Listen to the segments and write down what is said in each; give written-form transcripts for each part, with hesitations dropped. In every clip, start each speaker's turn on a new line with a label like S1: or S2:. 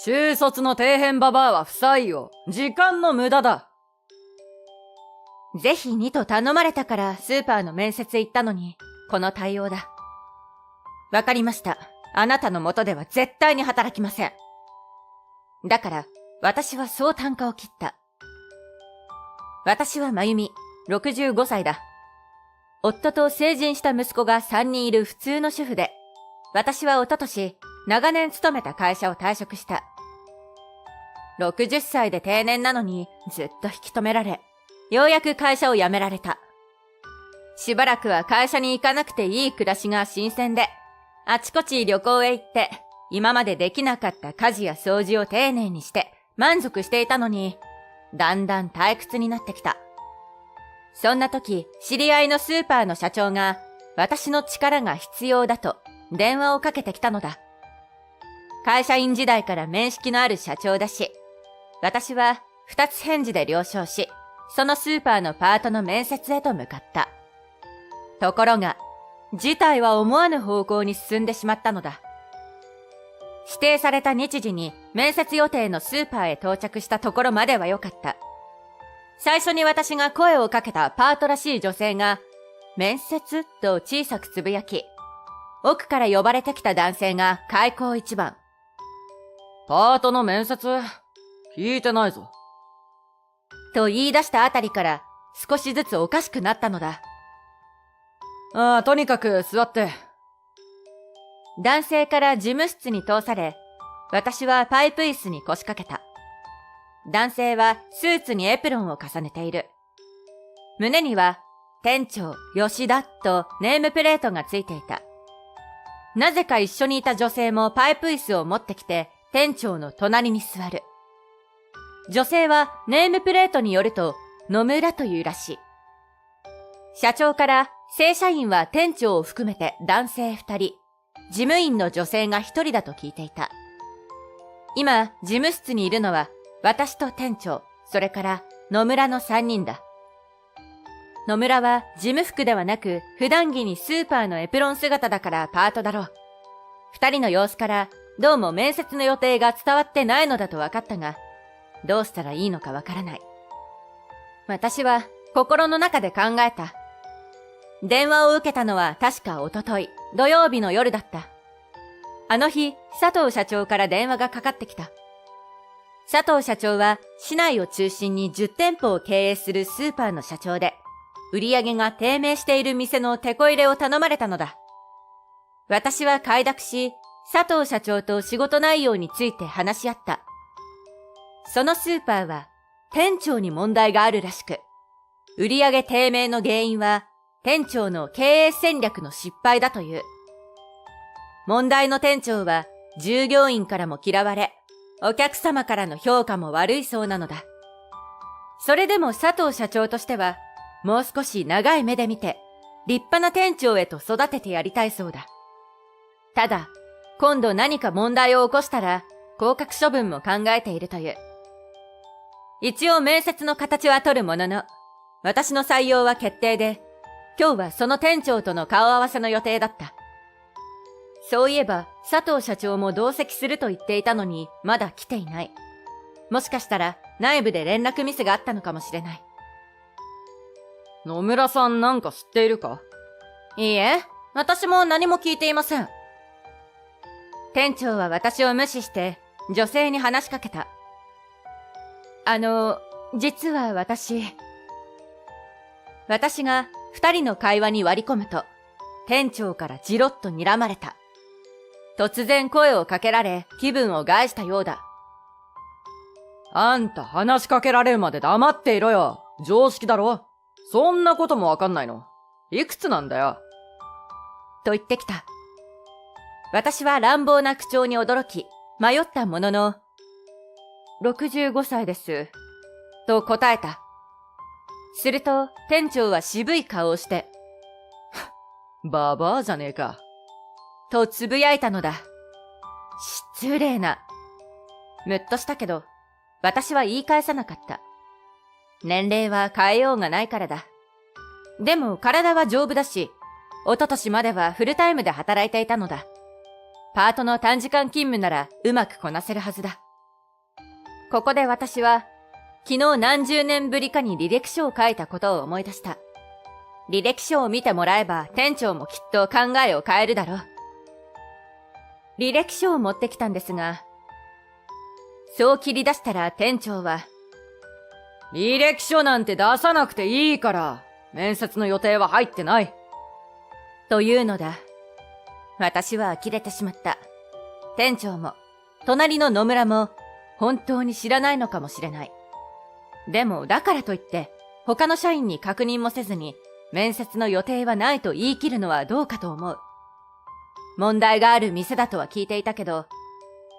S1: 中卒の底辺ババアは不採用。時間の無駄だ。
S2: ぜひにと頼まれたからスーパーの面接行ったのに、この対応だ。わかりました。あなたの元では絶対に働きません。だから、私はそう単価を切った。私はまゆみ、65歳だ。夫と成人した息子が3人いる普通の主婦で、私は一昨年、長年勤めた会社を退職した。60歳で定年なのにずっと引き止められ、ようやく会社を辞められた。しばらくは会社に行かなくていい暮らしが新鮮で、あちこち旅行へ行って、今までできなかった家事や掃除を丁寧にして満足していたのに、だんだん退屈になってきた。そんな時、知り合いのスーパーの社長が、私の力が必要だと電話をかけてきたのだ。会社員時代から面識のある社長だし、私は二つ返事で了承し、そのスーパーのパートの面接へと向かった。ところが、事態は思わぬ方向に進んでしまったのだ。指定された日時に面接予定のスーパーへ到着したところまでは良かった。最初に私が声をかけたパートらしい女性が、面接と小さくつぶやき、奥から呼ばれてきた男性が開口一番。
S1: パートの面接、聞いてないぞ。
S2: と言い出したあたりから少しずつおかしくなったのだ。
S1: とにかく座って。
S2: 男性から事務室に通され、私はパイプ椅子に腰掛けた。男性はスーツにエプロンを重ねている。胸には、店長、吉田とネームプレートがついていた。なぜか一緒にいた女性もパイプ椅子を持ってきて、店長の隣に座る。女性はネームプレートによると、野村というらしい。社長から、正社員は店長を含めて男性2人、事務員の女性が1人だと聞いていた。今、事務室にいるのは、私と店長、それから野村の3人だ。野村は事務服ではなく普段着にスーパーのエプロン姿だからパートだろう。2人の様子からどうも面接の予定が伝わってないのだと分かったが、どうしたらいいのか分からない。私は心の中で考えた。電話を受けたのは確か一昨日土曜日の夜だった。あの日、佐藤社長から電話がかかってきた。佐藤社長は市内を中心に10店舗を経営するスーパーの社長で、売り上げが低迷している店のテこ入れを頼まれたのだ。私は快諾し、佐藤社長と仕事内容について話し合った。そのスーパーは店長に問題があるらしく、売り上げ低迷の原因は店長の経営戦略の失敗だという。問題の店長は従業員からも嫌われ、お客様からの評価も悪いそうなのだ。それでも佐藤社長としては、もう少し長い目で見て、立派な店長へと育ててやりたいそうだ。ただ、今度何か問題を起こしたら、降格処分も考えているという。一応面接の形は取るものの、私の採用は決定で、今日はその店長との顔合わせの予定だった。そういえば、佐藤社長も同席すると言っていたのに、まだ来ていない。もしかしたら、内部で連絡ミスがあったのかもしれない。
S1: 野村さんなんか知っているか？
S2: いいえ、私も何も聞いていません。店長は私を無視して、女性に話しかけた。実は私が二人の会話に割り込むと、店長からじろっと睨まれた。突然声をかけられ、気分を害したようだ。
S1: あんた話しかけられるまで黙っていろよ。常識だろ。そんなこともわかんないの。いくつなんだよ。
S2: と言ってきた。私は乱暴な口調に驚き、迷ったものの、65歳です。と答えた。すると、店長は渋い顔をして、
S1: ババアじゃねえか。
S2: とつぶやいたのだ。失礼な。むっとしたけど、私は言い返さなかった。年齢は変えようがないからだ。でも体は丈夫だし、一昨年まではフルタイムで働いていたのだ。パートの短時間勤務ならうまくこなせるはずだ。ここで私は、昨日何十年ぶりかに履歴書を書いたことを思い出した。履歴書を見てもらえば店長もきっと考えを変えるだろう。履歴書を持ってきたんですが、そう切り出したら店長は、
S1: 履歴書なんて出さなくていいから、面接の予定は入ってない。
S2: というのだ。私は呆れてしまった。店長も、隣の野村も、本当に知らないのかもしれない。でも、だからといって、他の社員に確認もせずに、面接の予定はないと言い切るのはどうかと思う。問題がある店だとは聞いていたけど、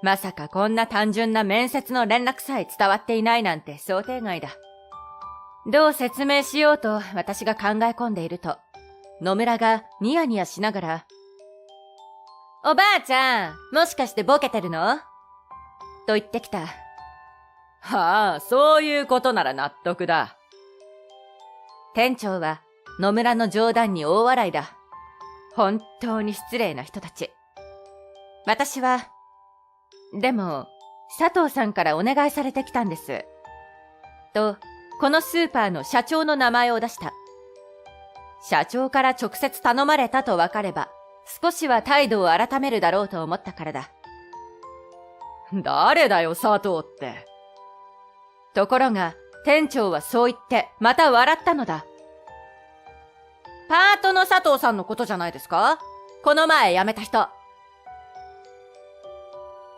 S2: まさかこんな単純な面接の連絡さえ伝わっていないなんて想定外だ。どう説明しようと私が考え込んでいると、野村がニヤニヤしながら、おばあちゃん、もしかしてボケてるのと言ってきた。
S1: はあ、そういうことなら納得だ。
S2: 店長は野村の冗談に大笑いだ。本当に失礼な人たち。私は、でも、佐藤さんからお願いされてきたんです。と、このスーパーの社長の名前を出した。社長から直接頼まれたと分かれば、少しは態度を改めるだろうと思ったからだ。
S1: 誰だよ、佐藤って。
S2: ところが、店長はそう言って、また笑ったのだ。パートの佐藤さんのことじゃないですか？この前辞めた人。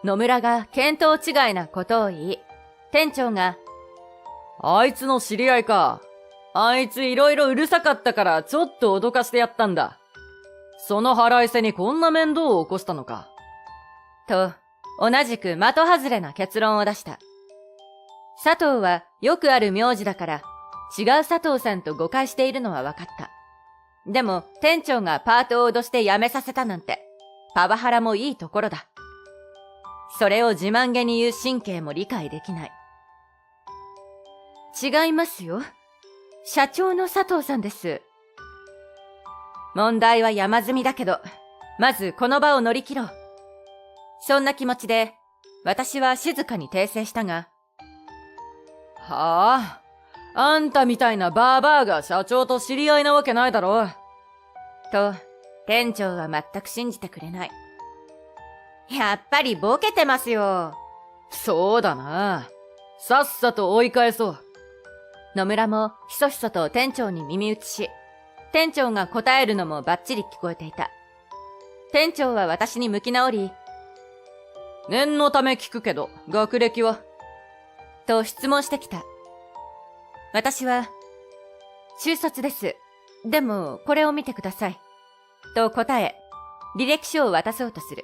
S2: 野村が見当違いなことを言い、店長が、
S1: あいつの知り合いか。あいついろいろうるさかったからちょっと脅かしてやったんだ。その腹いせにこんな面倒を起こしたのか。
S2: と、同じく的外れな結論を出した。佐藤はよくある名字だから、違う佐藤さんと誤解しているのは分かった。でも、店長がパートを脅して辞めさせたなんて、パワハラもいいところだ。それを自慢げに言う神経も理解できない。違いますよ。社長の佐藤さんです。問題は山積みだけど、まずこの場を乗り切ろう。そんな気持ちで、私は静かに訂正したが。
S1: はあ、あんたみたいなバーバーが社長と知り合いなわけないだろ。
S2: と、店長は全く信じてくれない。やっぱりボケてますよ。
S1: そうだな。さっさと追い返そう。
S2: 野村もひそひそと店長に耳打ちし、店長が答えるのもバッチリ聞こえていた。店長は私に向き直り、
S1: 念のため聞くけど、学歴は？
S2: と質問してきた。私は、中卒です。でも、これを見てください。と答え、履歴書を渡そうとする。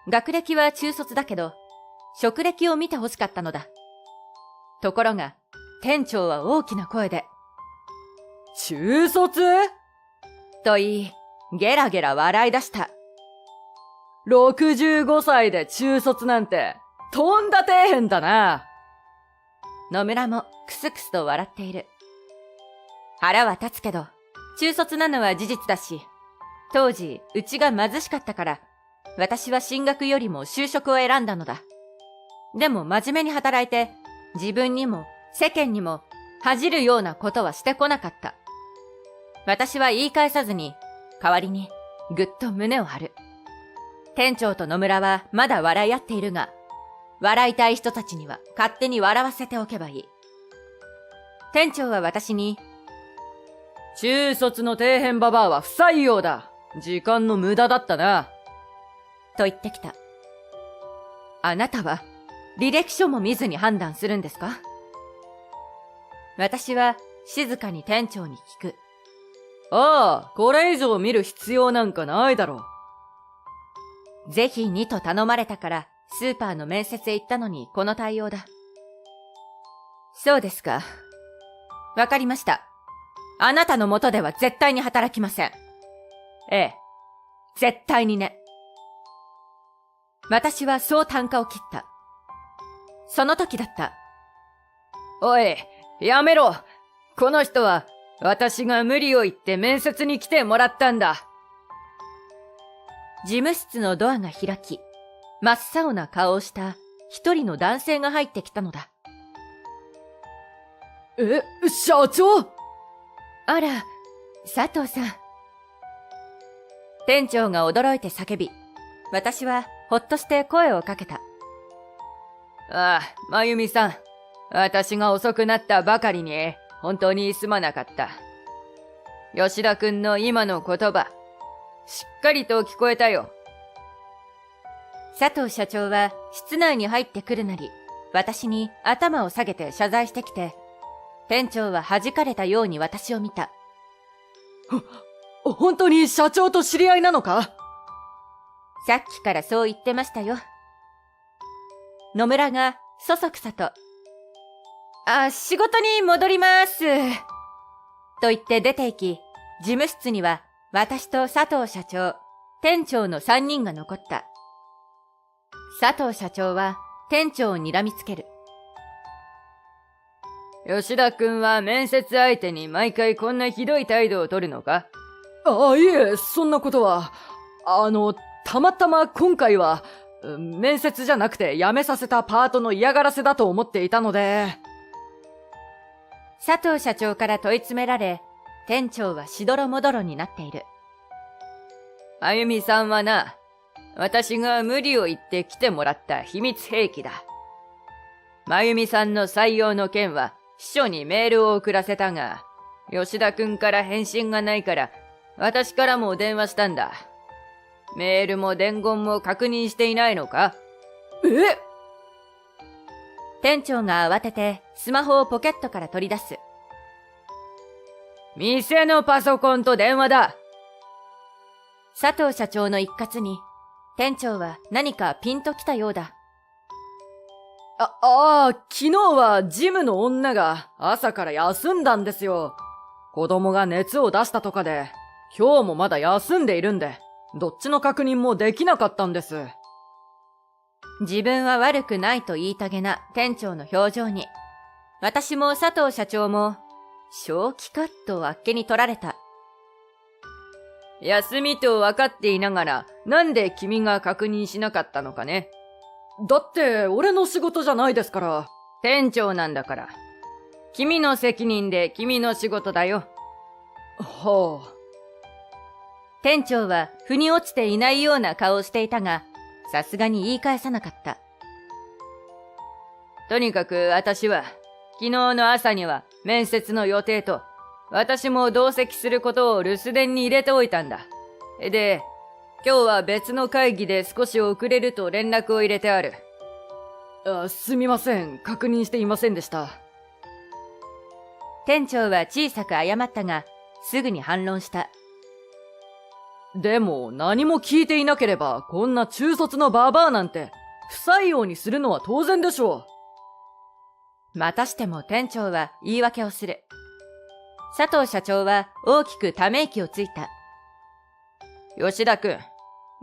S2: 学歴は中卒だけど、職歴を見て欲しかったのだ。ところが、店長は大きな声で、
S1: 中卒？
S2: と言い、ゲラゲラ笑い出した。
S1: 65歳で中卒なんて、とんだ底辺だな。
S2: 野村もクスクスと笑っている。腹は立つけど、中卒なのは事実だし、当時、うちが貧しかったから、私は進学よりも就職を選んだのだ。でも真面目に働いて、自分にも世間にも恥じるようなことはしてこなかった。私は言い返さずに、代わりにぐっと胸を張る。店長と野村はまだ笑い合っているが、笑いたい人たちには勝手に笑わせておけばいい。店長は私に、
S1: 中卒の底辺ババアは不採用だ。時間の無駄だったな。
S2: と言ってきた。あなたは履歴書も見ずに判断するんですか？私は静かに店長に聞く。
S1: ああ、これ以上見る必要なんかないだろ
S2: う。ぜひにと頼まれたからスーパーの面接へ行ったのにこの対応だ。そうですか。わかりました。あなたの元では絶対に働きません。ええ、絶対にね。私はそう啖呵を切った。その時だった。
S1: おい、やめろ。この人は私が無理を言って面接に来てもらったんだ。
S2: 事務室のドアが開き、真っ青な顔をした一人の男性が入ってきたのだ。
S1: 社長！
S2: あら、佐藤さん。店長が驚いて叫び、私はほっとして声をかけた。
S1: ああ、まゆみさん。私が遅くなったばかりに、本当にすまなかった。吉田くんの今の言葉、しっかりと聞こえたよ。
S2: 佐藤社長は室内に入ってくるなり、私に頭を下げて謝罪してきて、店長は弾かれたように私を見た。
S1: 本当に社長と知り合いなのか？
S2: さっきからそう言ってましたよ。野村がそそくさと、仕事に戻ります。と言って出て行き、事務室には私と佐藤社長、店長の3人が残った。佐藤社長は店長を睨みつける。
S1: 吉田くんは面接相手に毎回こんなひどい態度を取るのか？いえ、そんなことは。たまたま今回は、面接じゃなくて辞めさせたパートの嫌がらせだと思っていたので。
S2: 佐藤社長から問い詰められ、店長はしどろもどろになっている。
S1: あゆみさんはな、私が無理を言って来てもらった秘密兵器だ。まゆみさんの採用の件は秘書にメールを送らせたが、吉田くんから返信がないから、私からも電話したんだ。メールも伝言も確認していないのか？
S2: 店長が慌ててスマホをポケットから取り出す。
S1: 店のパソコンと電話だ。
S2: 佐藤社長の一括に、店長は何かピンときたようだ。
S1: 昨日はジムの女が朝から休んだんですよ。子供が熱を出したとかで、今日もまだ休んでいるんで、どっちの確認もできなかったんです。
S2: 自分は悪くないと言いたげな店長の表情に、私も佐藤社長も、正気かとあっけに取られた。
S1: 休みと分かっていながら、なんで君が確認しなかったのかね。だって俺の仕事じゃないですから。店長なんだから。君の責任で君の仕事だよ。はあ。
S2: 店長は腑に落ちていないような顔をしていたが、さすがに言い返さなかった。
S1: とにかく私は、昨日の朝には面接の予定と、私も同席することを留守電に入れておいたんだ。で、今日は別の会議で少し遅れると連絡を入れてある。すみません。確認していませんでした。
S2: 店長は小さく謝ったが、すぐに反論した。
S1: でも何も聞いていなければこんな中卒のババアなんて不採用にするのは当然でしょ
S2: う。またしても店長は言い訳をする。佐藤社長は大きくため息をついた。
S1: 吉田くん、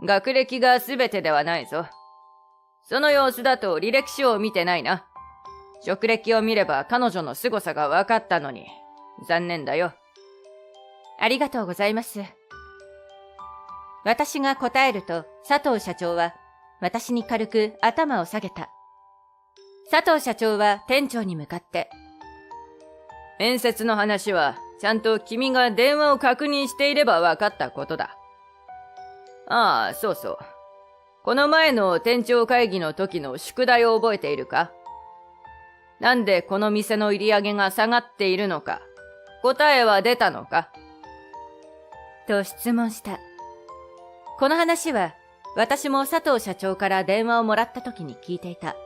S1: 学歴が全てではないぞ。その様子だと履歴書を見てないな。職歴を見れば彼女の凄さが分かったのに、残念だよ。
S2: ありがとうございます。私が答えると佐藤社長は私に軽く頭を下げた。佐藤社長は店長に向かって、
S1: 面接の話はちゃんと君が電話を確認していれば分かったことだ。ああ、そうそう。この前の店長会議の時の宿題を覚えているか？なんでこの店の売り上げが下がっているのか、答えは出たのか？
S2: と質問した。この話は私も佐藤社長から電話をもらった時に聞いていた。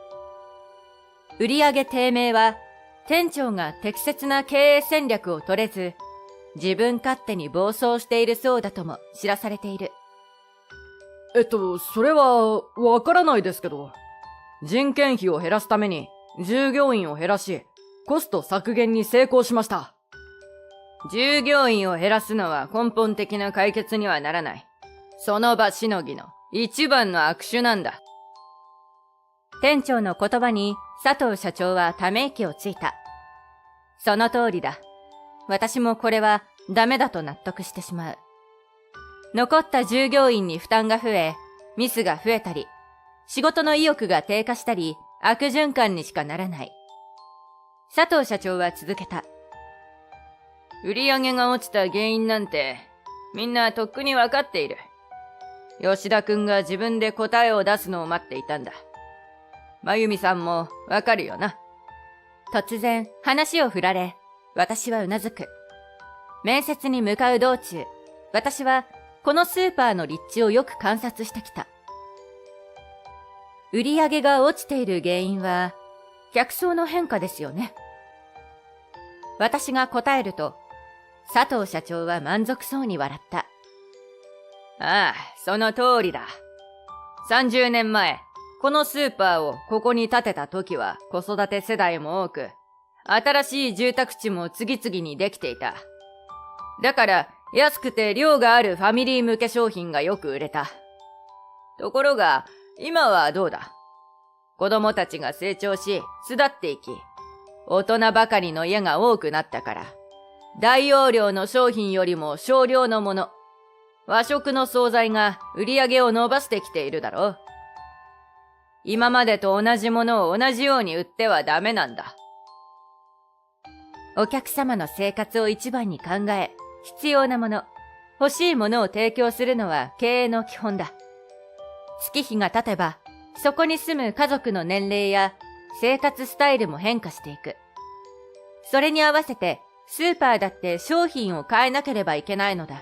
S2: 売上低迷は店長が適切な経営戦略を取れず、自分勝手に暴走しているそうだとも知らされている。
S1: それはわからないですけど、人件費を減らすために従業員を減らし、コスト削減に成功しました。従業員を減らすのは根本的な解決にはならない。その場しのぎの一番の握手なんだ。
S2: 店長の言葉に佐藤社長はため息をついた。その通りだ。私もこれはダメだと納得してしまう。残った従業員に負担が増え、ミスが増えたり、仕事の意欲が低下したり、悪循環にしかならない。佐藤社長は続けた。
S1: 売り上げが落ちた原因なんて、みんなとっくにわかっている。吉田くんが自分で答えを出すのを待っていたんだ。真由美さんもわかるよな。
S2: 突然話を振られ、私はうなずく。面接に向かう道中、私はこのスーパーの立地をよく観察してきた。売り上げが落ちている原因は、客層の変化ですよね。私が答えると、佐藤社長は満足そうに笑った。
S1: ああ、その通りだ。30年前、このスーパーをここに建てた時は子育て世代も多く、新しい住宅地も次々にできていた。だから安くて量があるファミリー向け商品がよく売れた。ところが、今はどうだ？子供たちが成長し、巣立っていき、大人ばかりの家が多くなったから、大容量の商品よりも少量のもの、和食の惣菜が売り上げを伸ばしてきているだろう。今までと同じものを同じように売ってはダメなんだ。
S2: お客様の生活を一番に考え、必要なもの、欲しいものを提供するのは経営の基本だ。月日が経てば、そこに住む家族の年齢や生活スタイルも変化していく。それに合わせて、スーパーだって商品を変えなければいけないのだ。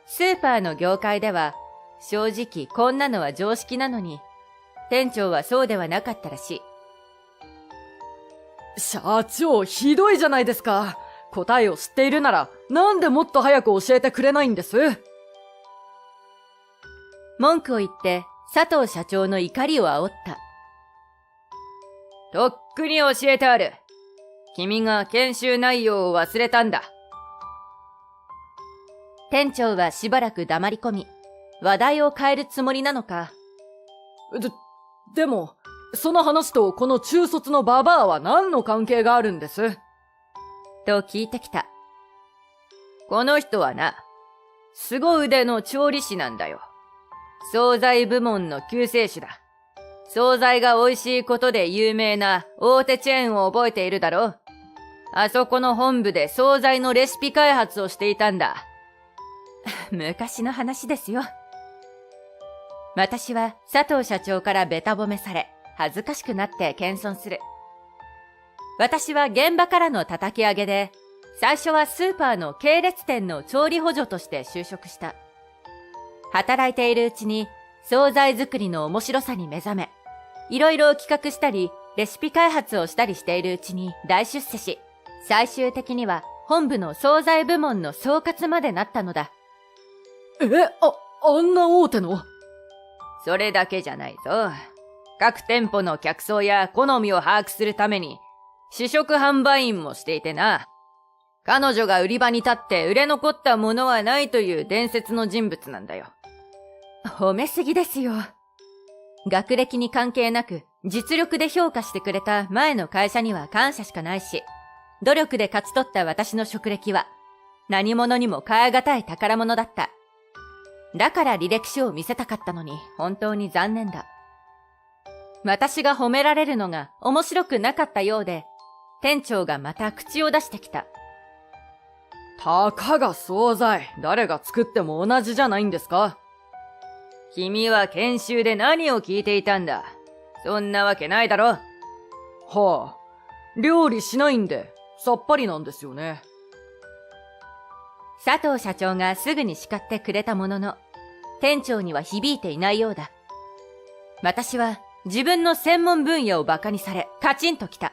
S2: スーパーの業界では、正直こんなのは常識なのに、店長はそうではなかったらしい。
S3: 社長、ひどいじゃないですか。答えを知っているなら、なんでもっと早く教えてくれないんです？
S2: 文句を言って佐藤社長の怒りを煽った。
S1: とっくに教えてある。君が研修内容を忘れたんだ。
S2: 店長はしばらく黙り込み、話題を変えるつもりなのか。
S3: でも、その話とこの中卒のババアは何の関係があるんです？
S2: と聞いてきた。
S1: この人はな、凄腕の調理師なんだよ。惣菜部門の救世主だ。惣菜が美味しいことで有名な大手チェーンを覚えているだろう。あそこの本部で惣菜のレシピ開発をしていたんだ。
S2: 昔の話ですよ。私は佐藤社長からベタ褒めされ、恥ずかしくなって謙遜する。私は現場からの叩き上げで、最初はスーパーの系列店の調理補助として就職した。働いているうちに惣菜作りの面白さに目覚め、いろいろ企画したり、レシピ開発をしたりしているうちに大出世し、最終的には本部の惣菜部門の総括までなったのだ。
S3: あんな大手の？
S1: それだけじゃないぞ。各店舗の客層や好みを把握するために、試食販売員もしていてな。彼女が売り場に立って売れ残ったものはないという伝説の人物なんだよ。
S2: 褒めすぎですよ。学歴に関係なく実力で評価してくれた前の会社には感謝しかないし、努力で勝ち取った私の職歴は何者にも代え難い宝物だった。だから履歴書を見せたかったのに本当に残念だ。私が褒められるのが面白くなかったようで、店長がまた口を出してきた。
S3: たかが惣菜、誰が作っても同じじゃないんですか？
S1: 君は研修で何を聞いていたんだ。そんなわけないだろ。
S3: はあ、料理しないんで、さっぱりなんですよね。
S2: 佐藤社長がすぐに叱ってくれたものの、店長には響いていないようだ。私は自分の専門分野をバカにされ、カチンときた。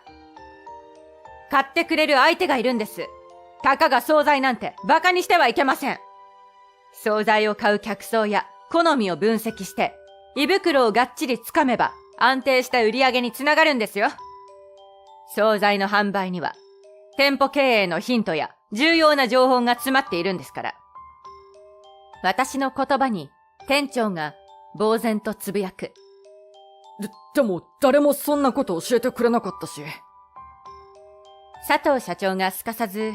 S2: 買ってくれる相手がいるんです。たかが惣菜なんてバカにしてはいけません。惣菜を買う客層や好みを分析して、胃袋をがっちりつかめば安定した売り上げにつながるんですよ。惣菜の販売には、店舗経営のヒントや重要な情報が詰まっているんですから。私の言葉に店長が呆然とつぶやく。
S3: でも誰もそんなこと教えてくれなかったし。
S2: 佐藤社長がすかさず、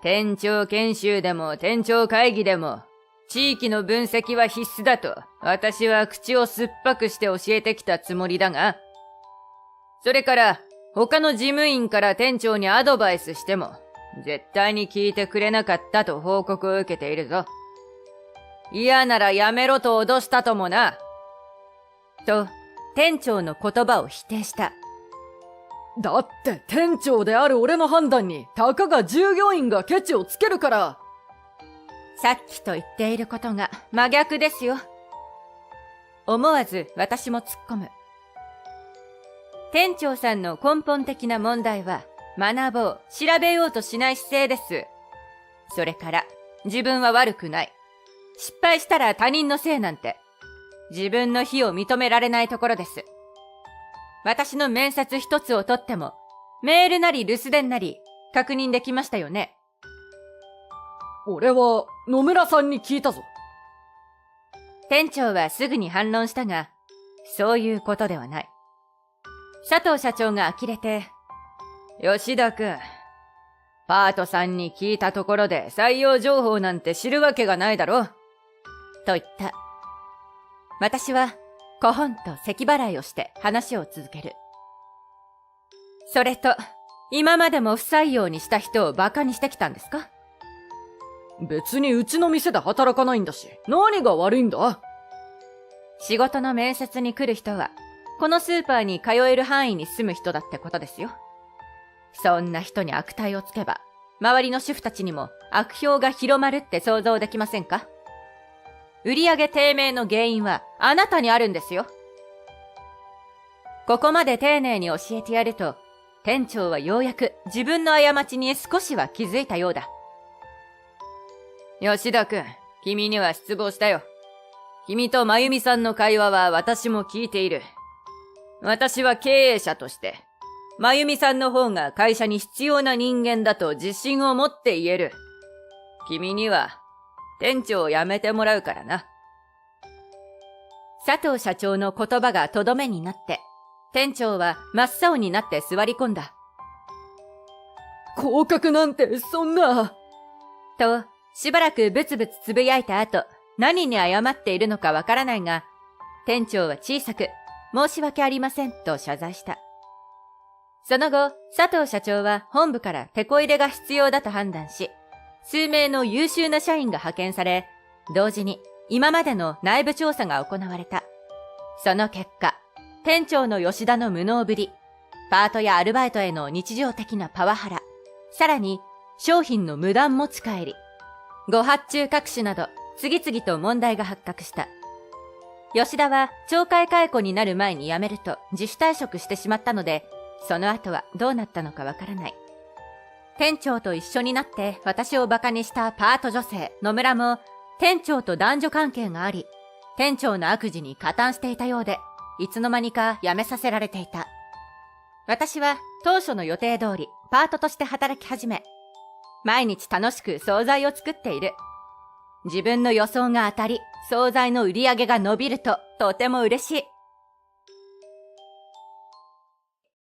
S1: 店長研修でも店長会議でも、地域の分析は必須だと私は口を酸っぱくして教えてきたつもりだが、それから他の事務員から店長にアドバイスしても絶対に聞いてくれなかったと報告を受けているぞ。嫌ならやめろと脅したともな。
S2: と、店長の言葉を否定した。
S3: だって店長である俺の判断にたかが従業員がケチをつけるから。
S2: さっきと言っていることが真逆ですよ。思わず私も突っ込む。店長さんの根本的な問題は、学ぼう、調べようとしない姿勢です。それから、自分は悪くない。失敗したら他人のせいなんて、自分の非を認められないところです。私の面接一つをとっても、メールなり留守電なり、確認できましたよね。
S3: 俺は野村さんに聞いたぞ。
S2: 店長はすぐに反論したが、そういうことではない。佐藤社長が呆れて、
S1: 吉田くん、パートさんに聞いたところで採用情報なんて知るわけがないだろ。
S2: と言った。私は、こほんと咳払いをして話を続ける。それと、今までも不採用にした人を馬鹿にしてきたんですか？
S3: 別にうちの店で働かないんだし、何が悪いんだ？
S2: 仕事の面接に来る人は、このスーパーに通える範囲に住む人だってことですよ。そんな人に悪態をつけば、周りの主婦たちにも悪評が広まるって想像できませんか？売上低迷の原因はあなたにあるんですよ。ここまで丁寧に教えてやると、店長はようやく自分の過ちに少しは気づいたようだ。
S1: 吉田くん、君には失望したよ。君と真由美さんの会話は私も聞いている。私は経営者として、真由美さんの方が会社に必要な人間だと自信を持って言える。君には、店長を辞めてもらうからな。
S2: 佐藤社長の言葉がとどめになって、店長は真っ青になって座り込んだ。
S3: 降格なんてそんな。
S2: と、しばらくブツブツつぶやいた後、何に謝っているのかわからないが、店長は小さく、申し訳ありませんと謝罪した。その後、佐藤社長は本部からテこ入れが必要だと判断し、数名の優秀な社員が派遣され、同時に今までの内部調査が行われた。その結果、店長の吉田の無能ぶり、パートやアルバイトへの日常的なパワハラ、さらに商品の無断持ち帰り、誤発注隠しなど次々と問題が発覚した。吉田は懲戒解雇になる前に辞めると自主退職してしまったので、その後はどうなったのかわからない。店長と一緒になって私を馬鹿にしたパート女性野村も店長と男女関係があり、店長の悪事に加担していたようで、いつの間にか辞めさせられていた。私は当初の予定通りパートとして働き始め、毎日楽しく惣菜を作っている。自分の予想が当たり、惣菜の売り上げが伸びるととても嬉しい。